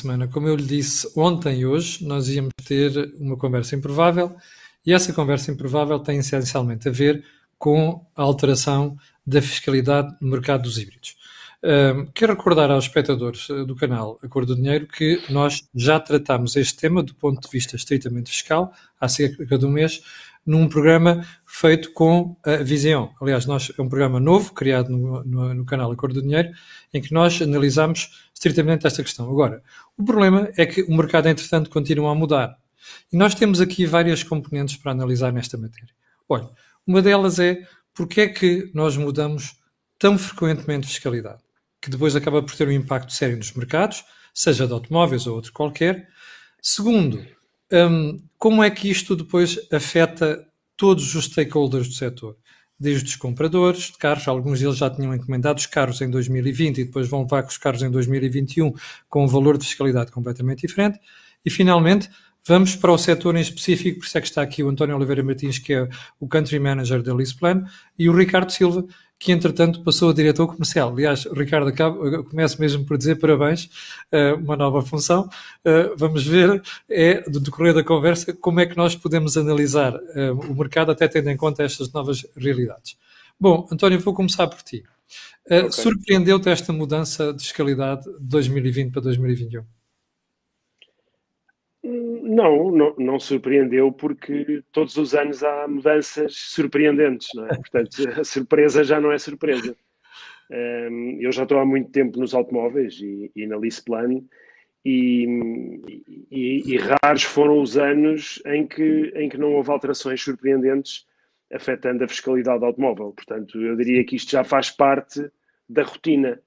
semana. Como eu lhe disse ontem e hoje, nós íamos ter uma conversa improvável e essa conversa improvável tem essencialmente a ver com a alteração da fiscalidade no mercado dos híbridos. Quero recordar aos espectadores do canal A Cor do Dinheiro que nós já tratámos este tema do ponto de vista estritamente fiscal há cerca de um mês num programa feito com a Vision. Aliás, é um programa novo, criado no canal A Cor do Dinheiro, em que nós analisamos estritamente esta questão. Agora, o problema é que o mercado, entretanto, continua a mudar. E nós temos aqui várias componentes para analisar nesta matéria. Olha, uma delas é porque é que nós mudamos tão frequentemente fiscalidade, que depois acaba por ter um impacto sério nos mercados, seja de automóveis ou outro qualquer. Segundo, como é que isto depois afeta todos os stakeholders do setor? Desde os compradores de carros, alguns deles já tinham encomendado os carros em 2020 e depois vão levar com os carros em 2021 com um valor de fiscalidade completamente diferente. E, finalmente, vamos para o setor em específico, por isso é que está aqui o António Oliveira Martins, que é o Country Manager da LeasePlan, e o Ricardo Silva, que entretanto passou a diretor comercial. Aliás, Ricardo, começo mesmo por dizer parabéns, uma nova função. Vamos ver, do decorrer da conversa, como é que nós podemos analisar o mercado, até tendo em conta estas novas realidades. Bom, António, vou começar por ti. Okay. Surpreendeu-te esta mudança de fiscalidade de 2020 para 2021? Não surpreendeu, porque todos os anos há mudanças surpreendentes, não é? Portanto, a surpresa já não é surpresa. Eu já estou há muito tempo nos automóveis e na LeasePlan e raros foram os anos em que não houve alterações surpreendentes afetando a fiscalidade do automóvel. Portanto, eu diria que isto já faz parte da rotina.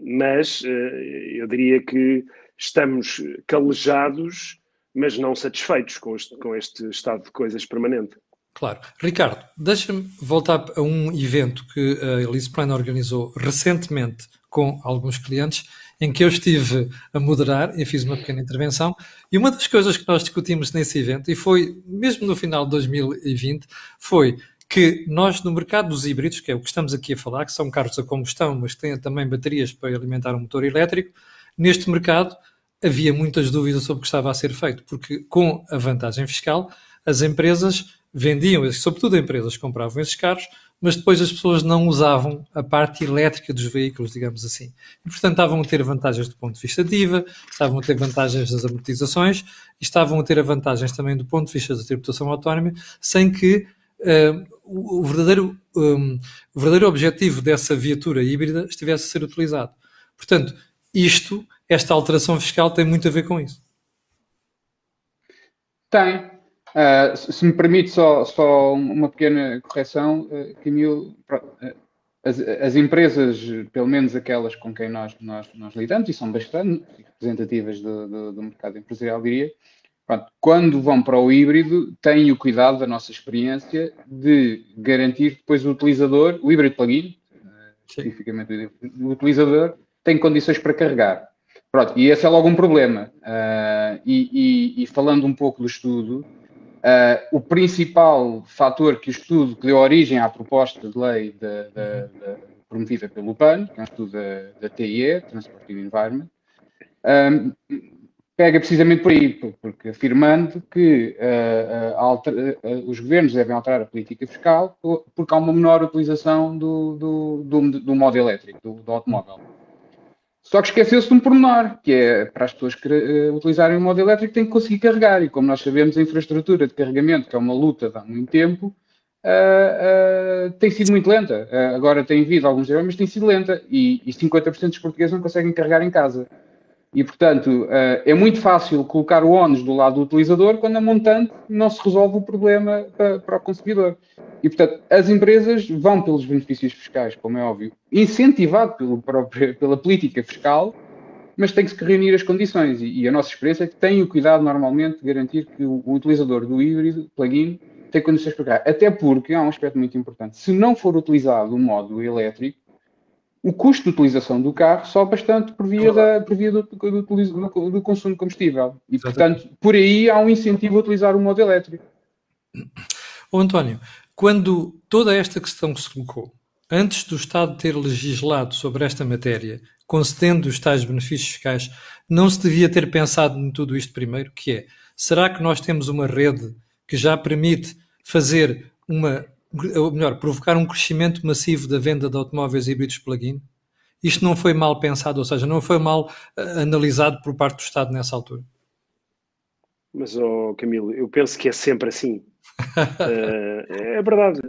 Mas eu diria que estamos calejados, mas não satisfeitos com este estado de coisas permanente. Claro. Ricardo, deixa-me voltar a um evento que a LeasePlan organizou recentemente com alguns clientes, em que eu estive a moderar e fiz uma pequena intervenção, e uma das coisas que nós discutimos nesse evento, e foi mesmo no final de 2020, foi que nós, no mercado dos híbridos, que é o que estamos aqui a falar, que são carros a combustão, mas que têm também baterias para alimentar um motor elétrico, neste mercado havia muitas dúvidas sobre o que estava a ser feito, porque com a vantagem fiscal, as empresas vendiam, sobretudo empresas compravam esses carros, mas depois as pessoas não usavam a parte elétrica dos veículos, digamos assim. E, portanto, estavam a ter vantagens do ponto de vista de IVA, estavam a ter vantagens das amortizações e estavam a ter vantagens também do ponto de vista da tributação autónoma, sem que o verdadeiro objetivo dessa viatura híbrida estivesse a ser utilizado. Portanto, esta alteração fiscal tem muito a ver com isso. Tem. Se me permite só uma pequena correção, Camilo, as empresas, pelo menos aquelas com quem nós lidamos, e são bastante representativas do mercado empresarial, diria, pronto, quando vão para o híbrido, têm o cuidado da nossa experiência de garantir depois o utilizador, o híbrido plug-in, especificamente o utilizador, tem condições para carregar. Pronto, e esse é logo um problema. E falando um pouco do estudo, o principal fator que o estudo que deu origem à proposta de lei promovida pelo PAN, que é um estudo da TIE, Transport and Environment, pega precisamente por aí, porque afirmando que os governos devem alterar a política fiscal porque há uma menor utilização do modo elétrico, do automóvel. Só que esqueceu-se de um pormenor, que é para as pessoas que utilizarem o modo elétrico têm que conseguir carregar. E como nós sabemos, a infraestrutura de carregamento, que é uma luta de há muito tempo, tem sido muito lenta. Agora tem havido alguns erros, mas tem sido lenta. E 50% dos portugueses não conseguem carregar em casa. E, portanto, é muito fácil colocar o ónus do lado do utilizador quando a montante não se resolve o problema para o consumidor. E, portanto, as empresas vão pelos benefícios fiscais, como é óbvio, incentivado pela política fiscal, mas tem que se reunir as condições. E a nossa experiência é que tem o cuidado, normalmente, de garantir que o utilizador do híbrido, plug-in, tem condições para carregar. Até porque há um aspecto muito importante. Se não for utilizado o modo elétrico, o custo de utilização do carro sobe bastante por via do consumo de combustível. E, portanto, por aí há um incentivo a utilizar o modo elétrico. António, quando toda esta questão que se colocou, antes do Estado ter legislado sobre esta matéria, concedendo os tais benefícios fiscais, não se devia ter pensado em tudo isto primeiro, que é, será que nós temos uma rede que já permite fazer ou melhor, provocar um crescimento massivo da venda de automóveis híbridos plug-in? Isto não foi mal pensado, ou seja, não foi mal analisado por parte do Estado nessa altura? Mas, Camilo, eu penso que é sempre assim. É verdade,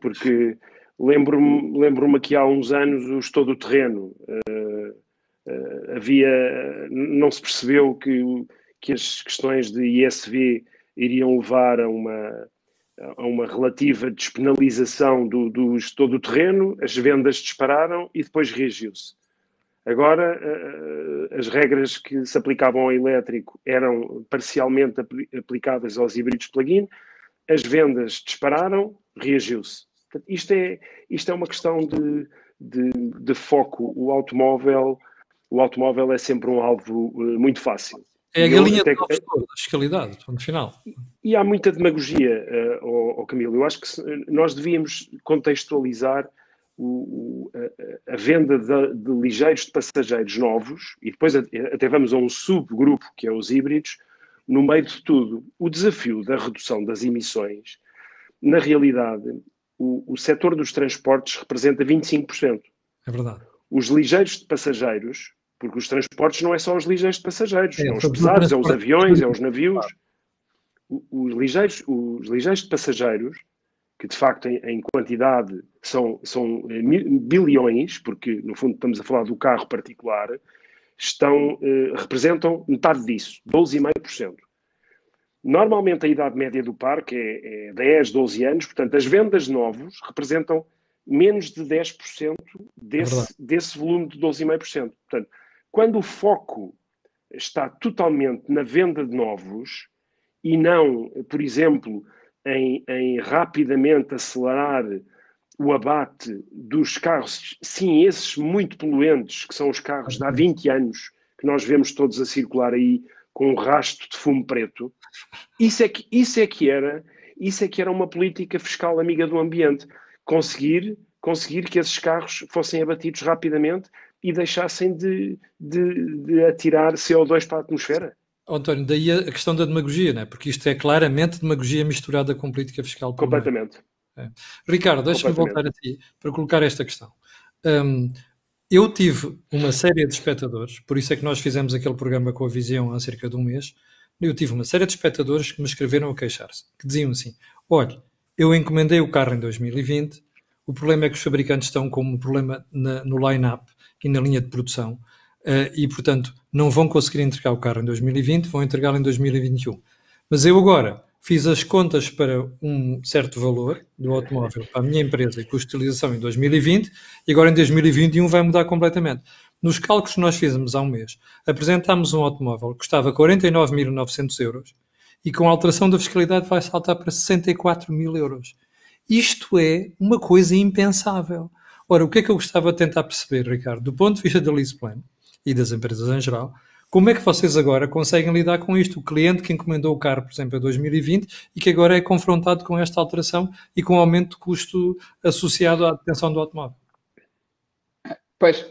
porque lembro-me que há uns anos o Todo Terreno não se percebeu que as questões de ISV iriam levar a uma relativa despenalização do Todo Terreno, as vendas dispararam e depois reagiu-se. Agora, as regras que se aplicavam ao elétrico eram parcialmente aplicáveis aos híbridos plug-in, as vendas dispararam, reagiu-se. Isto é uma questão de foco. O automóvel é sempre um alvo muito fácil. É a galinha do gestor da fiscalidade, no final. E há muita demagogia, Camilo. Eu acho que nós devíamos contextualizar a venda de ligeiros de passageiros novos, e depois até vamos a um subgrupo, que é os híbridos, no meio de tudo. O desafio da redução das emissões, na realidade, o setor dos transportes representa 25%. É verdade. Os ligeiros de passageiros, porque os transportes não é só os ligeiros de passageiros, são os pesados, é os aviões, é os navios. Os ligeiros de passageiros, que de facto em quantidade são bilhões, porque no fundo estamos a falar do carro particular, representam metade disso, 12,5%. Normalmente a idade média do parque é 10, 12 anos, portanto as vendas de novos representam menos de 10% desse volume de 12,5%. Portanto, quando o foco está totalmente na venda de novos e não, por exemplo, em rapidamente acelerar o abate dos carros, sim, esses muito poluentes, que são os carros de há 20 anos, que nós vemos todos a circular aí com um rastro de fumo preto, isso é que era uma política fiscal amiga do ambiente. Conseguir que esses carros fossem abatidos rapidamente e deixassem de atirar CO2 para a atmosfera. António, daí a questão da demagogia, não é? Porque isto é claramente demagogia misturada com política fiscal. Completamente. Ricardo, deixa-me voltar a ti para colocar esta questão. Eu tive uma série de espectadores, por isso é que nós fizemos aquele programa com a Visão há cerca de um mês. Eu tive uma série de espectadores que me escreveram a queixar-se, que diziam assim: olha, eu encomendei o carro em 2020, o problema é que os fabricantes estão com um problema no line-up e na linha de produção, e portanto não vão conseguir entregar o carro em 2020, vão entregá-lo em 2021. Mas eu agora fiz as contas para um certo valor do automóvel para a minha empresa e custo de utilização em 2020 e agora em 2021 vai mudar completamente. Nos cálculos que nós fizemos há um mês, apresentámos um automóvel que custava 49.900 euros e com a alteração da fiscalidade vai saltar para 64 mil euros. Isto é uma coisa impensável. Ora, o que é que eu gostava de tentar perceber, Ricardo, do ponto de vista da LeasePlan e das empresas em geral, como é que vocês agora conseguem lidar com isto? O cliente que encomendou o carro, por exemplo, em 2020 e que agora é confrontado com esta alteração e com o aumento de custo associado à detenção do automóvel. Pois,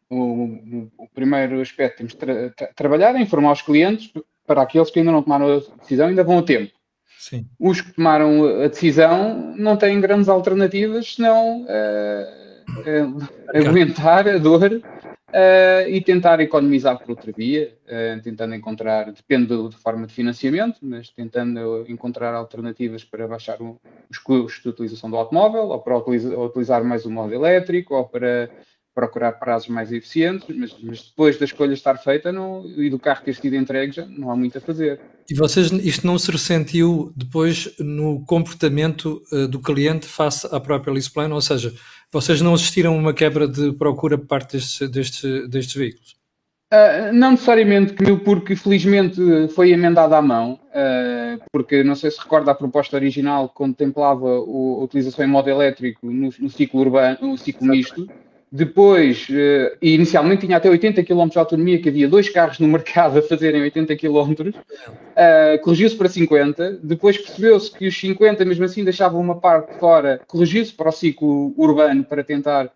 o primeiro aspecto temos de trabalhar é informar os clientes. Para aqueles que ainda não tomaram a decisão, ainda vão a tempo. Sim. Os que tomaram a decisão não têm grandes alternativas senão aguentar a dor e tentar economizar por outra via, tentando encontrar, depende da forma de financiamento, mas tentando encontrar alternativas para baixar os custos de utilização do automóvel, ou para utilizar mais o modo elétrico, ou para procurar prazos mais eficientes, mas depois da escolha estar feita e do carro ter sido entregue, já não há muito a fazer. E vocês, isto não se ressentiu depois no comportamento do cliente face à própria LeasePlan? Ou seja, vocês não assistiram a uma quebra de procura por parte destes veículos? Não necessariamente, porque felizmente foi emendado à mão, porque não sei se recorda, a proposta original contemplava a utilização em modo elétrico no ciclo urbano, no ciclo misto. Depois, inicialmente tinha até 80 km de autonomia, que havia 2 carros no mercado a fazerem 80 km, corrigiu-se para 50, depois percebeu-se que os 50 mesmo assim deixavam uma parte fora, corrigiu-se para o ciclo urbano para tentar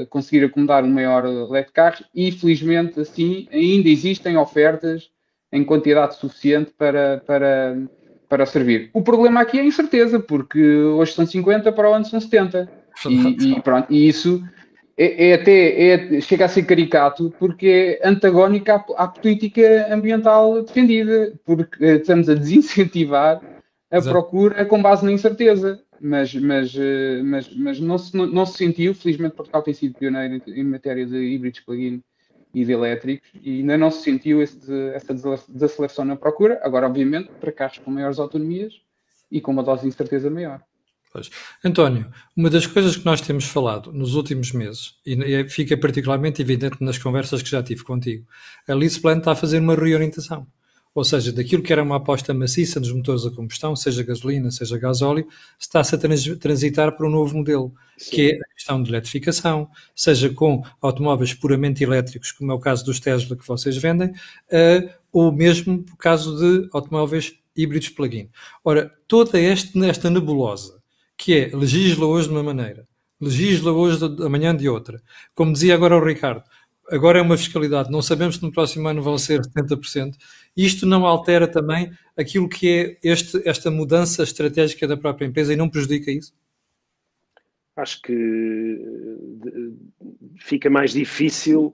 conseguir acomodar um maior leque de carros e, felizmente, assim, ainda existem ofertas em quantidade suficiente para servir. O problema aqui é a incerteza, porque hoje são 50, para o ano são 70. Pronto, e isso chega a ser caricato porque é antagónico à política ambiental defendida, porque estamos a desincentivar a procura com base na incerteza. Mas não se sentiu, felizmente Portugal tem sido pioneiro em matéria de híbridos plug-in e de elétricos, e ainda não se sentiu essa desaceleração na procura, agora obviamente para carros com maiores autonomias e com uma dose de incerteza maior. Pois. António, uma das coisas que nós temos falado nos últimos meses, e fica particularmente evidente nas conversas que já tive contigo, a LeasePlan está a fazer uma reorientação. Ou seja, daquilo que era uma aposta maciça nos motores a combustão, seja gasolina, seja gasóleo, está-se a transitar para um novo modelo, Sim. que é a questão de eletrificação, seja com automóveis puramente elétricos, como é o caso dos Tesla que vocês vendem, ou mesmo o caso de automóveis híbridos plug-in. Ora, toda esta nebulosa, que é legisla hoje de uma maneira, legisla hoje amanhã de outra, como dizia agora o Ricardo, agora é uma fiscalidade, não sabemos se no próximo ano vão ser 70%. Isto não altera também aquilo que é esta mudança estratégica da própria empresa e não prejudica isso? Acho que fica mais difícil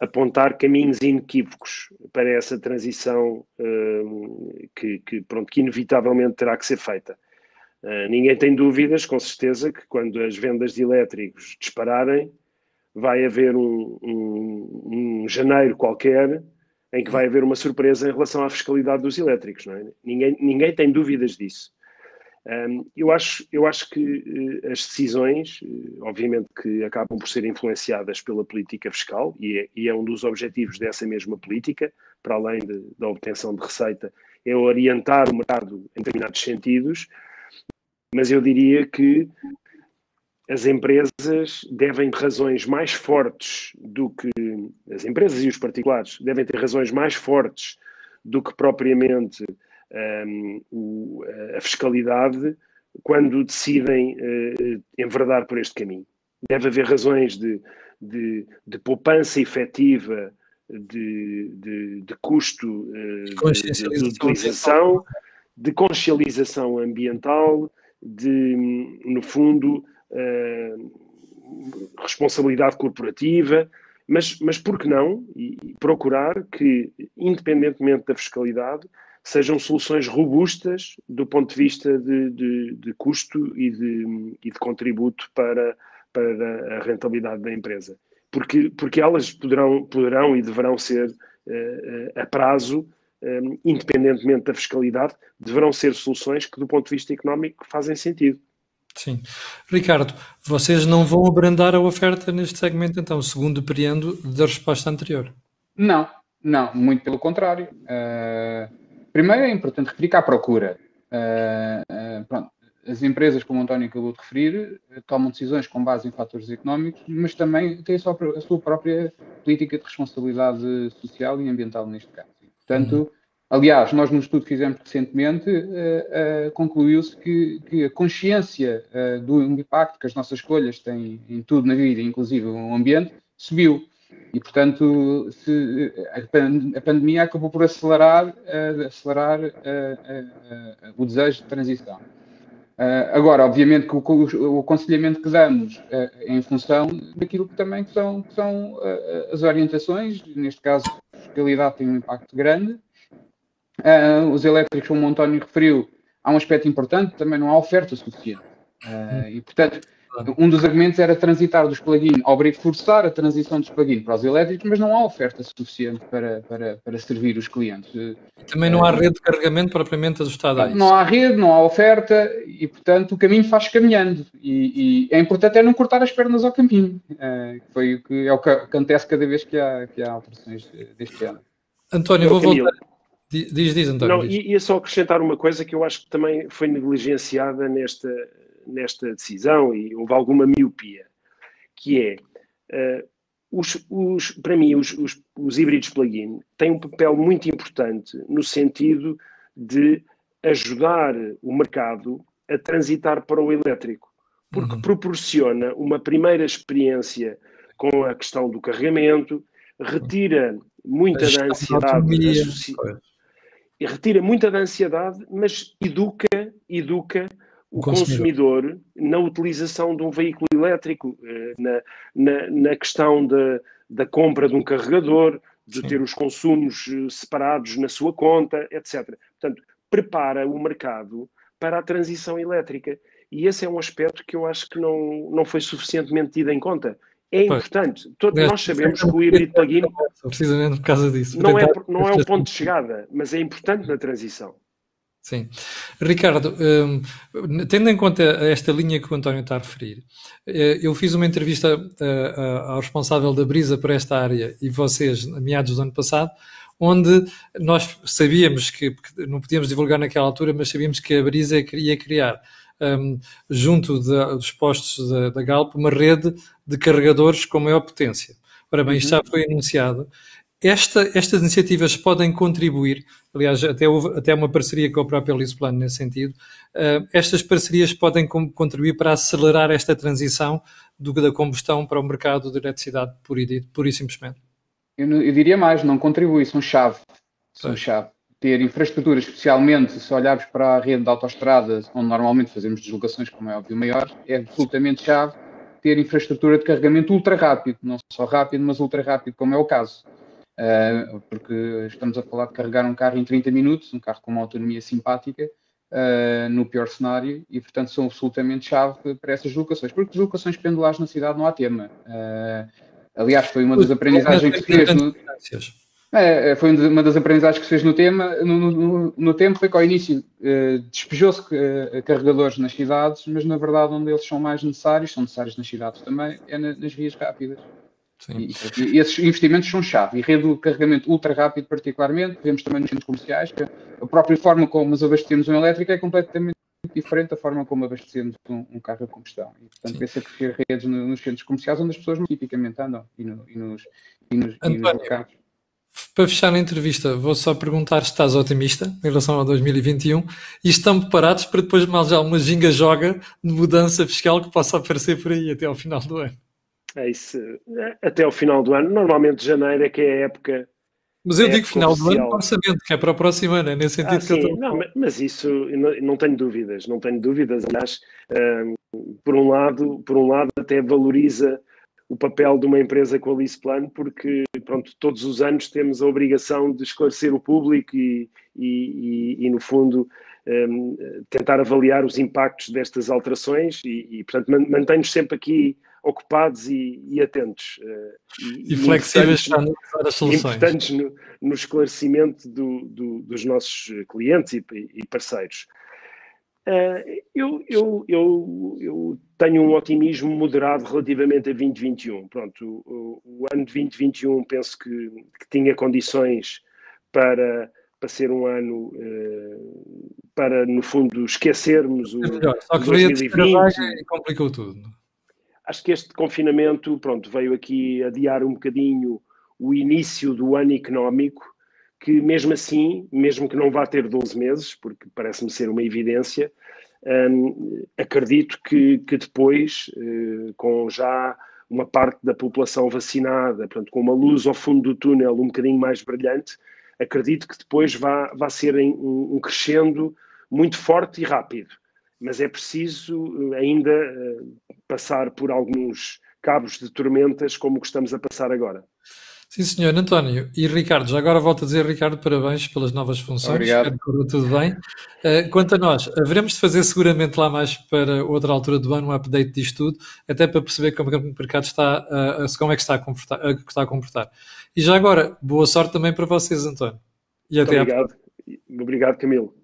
apontar caminhos inequívocos para essa transição que inevitavelmente terá que ser feita. Ninguém tem dúvidas, com certeza, que quando as vendas de elétricos dispararem, vai haver um janeiro qualquer em que vai haver uma surpresa em relação à fiscalidade dos elétricos. Não é? Ninguém tem dúvidas disso. Eu acho que as decisões, obviamente que acabam por ser influenciadas pela política fiscal e é um dos objetivos dessa mesma política, para além da obtenção de receita, é orientar o mercado em determinados sentidos, mas eu diria que as empresas devem ter razões mais fortes do que... As empresas e os particulares devem ter razões mais fortes do que propriamente a fiscalidade quando decidem enverdar por este caminho. Deve haver razões de poupança efetiva, de custo de utilização, de consciencialização ambiental, no fundo, responsabilidade corporativa, mas por que não procurar que, independentemente da fiscalidade, sejam soluções robustas do ponto de vista de custo e de contributo para a rentabilidade da empresa. Porque elas poderão e deverão ser, a prazo, independentemente da fiscalidade, deverão ser soluções que, do ponto de vista económico, fazem sentido. Sim. Ricardo, vocês não vão abrandar a oferta neste segmento, então, segundo depreendo da resposta anterior? Não, muito pelo contrário. Primeiro é importante referir que há procura. Pronto, as empresas, como o António acabou de referir, tomam decisões com base em fatores económicos, mas também têm a sua própria política de responsabilidade social e ambiental neste caso. Portanto, aliás, nós no estudo que fizemos recentemente, concluiu-se que a consciência do impacto que as nossas escolhas têm em tudo na vida, inclusive o ambiente, subiu. E, portanto, a pandemia acabou por acelerar o desejo de transição. Agora, obviamente, que o aconselhamento que damos é em função daquilo que também são as orientações. Neste caso, a fiscalidade tem um impacto grande. Os elétricos, como o António referiu, há um aspecto importante, também não há oferta suficiente. E, portanto, um dos argumentos era transitar dos plug-in, forçar a transição dos plug-in para os elétricos, mas não há oferta suficiente para servir os clientes. Também não há rede de carregamento propriamente ajustada a isso. Não há rede, não há oferta e, portanto, o caminho faz caminhando. E é importante não cortar as pernas ao caminho. Foi o que acontece cada vez que há alterações deste género. António, vou voltar. Diz, António. Não, ia só acrescentar uma coisa que eu acho que também foi negligenciada nesta decisão e houve alguma miopia, que é, para mim, os híbridos plug-in têm um papel muito importante no sentido de ajudar o mercado a transitar para o elétrico. porque proporciona uma primeira experiência com a questão do carregamento, retira muita da ansiedade, retira muita da ansiedade, mas educa o consumidor na utilização de um veículo elétrico, na questão da compra de um carregador, de ter os consumos separados na sua conta, etc. Portanto, prepara o mercado para a transição elétrica. E esse é um aspecto que eu acho que não foi suficientemente tido em conta. É importante. Todos nós sabemos que o híbrido plug-in precisamente por causa disso. Não é o ponto de chegada, mas é importante na transição. Sim. Ricardo, tendo em conta esta linha que o António está a referir, eu fiz uma entrevista ao responsável da Brisa por esta área e vocês, a meados do ano passado, onde nós sabíamos que não podíamos divulgar naquela altura, mas sabíamos que a Brisa ia criar, junto dos postos da Galp, uma rede de carregadores com maior potência. Ora bem, isto já foi anunciado. Estas iniciativas podem contribuir, aliás, até uma parceria com a própria LeasePlan nesse sentido. Estas parcerias podem contribuir para acelerar esta transição da combustão para o mercado de eletricidade pura e simplesmente. Eu diria mais, não contribui, são chave. São chave. Ter infraestrutura, especialmente se olharmos para a rede de autoestradas, onde normalmente fazemos deslocações, como é óbvio, maior, é absolutamente chave ter infraestrutura de carregamento ultra rápido, não só rápido, mas ultra rápido, como é o caso. Porque estamos a falar de carregar um carro em 30 minutos, um carro com uma autonomia simpática, no pior cenário, e portanto são absolutamente chave para essas deslocações, porque deslocações pendulares na cidade não há tema. Aliás, foi uma das aprendizagens que se fez foi uma das aprendizagens que se fez no tema, no tempo, foi que ao início despejou-se carregadores nas cidades, mas na verdade onde eles são mais necessários, são necessários nas cidades também, é nas vias rápidas. E esses investimentos são chave. E rede de carregamento ultra rápido, particularmente, vemos também nos centros comerciais, que a própria forma como nos abastecemos um elétrico é completamente diferente da forma como abastecemos um carro a combustão. E, portanto, vê-se a crescer redes nos centros comerciais onde as pessoas tipicamente andam e nos mercados. Para fechar a entrevista, vou só perguntar se estás otimista em relação a 2021 e estão preparados para depois mais alguma ginga-joga de mudança fiscal que possa aparecer por aí até ao final do ano. É isso. Até ao final do ano. Normalmente janeiro é que é a época. Mas eu digo final do ano, orçamento, que é para o próximo ano, é nesse sentido que eu estou. Não, mas isso não tenho dúvidas, aliás, por um lado até valoriza o papel de uma empresa com a LeasePlan, porque pronto, todos os anos temos a obrigação de esclarecer o público e no fundo tentar avaliar os impactos destas alterações e portanto mantém-nos sempre aqui ocupados e atentos. E flexíveis para analisar as soluções. Importantes no esclarecimento dos nossos clientes e parceiros. Eu tenho um otimismo moderado relativamente a 2021. Pronto, o ano de 2021 penso que tinha condições para ser um ano para, no fundo, esquecermos o 2020. E complicou tudo. Acho que este confinamento, pronto, veio aqui adiar um bocadinho o início do ano económico, que mesmo assim, mesmo que não vá ter 12 meses, porque parece-me ser uma evidência, acredito que depois, com já uma parte da população vacinada, portanto, com uma luz ao fundo do túnel um bocadinho mais brilhante, acredito que depois vá ser um crescendo muito forte e rápido. Mas é preciso ainda passar por alguns cabos de tormentas como o que estamos a passar agora. Sim, senhor. António e Ricardo, já agora volto a dizer, Ricardo, parabéns pelas novas funções. Obrigado. Espero que corra tudo bem. Quanto a nós, haveremos de fazer seguramente lá mais para outra altura do ano um update disto tudo, até para perceber como é que o mercado como é que está a comportar. E já agora, boa sorte também para vocês, António. E até Obrigado, Camilo.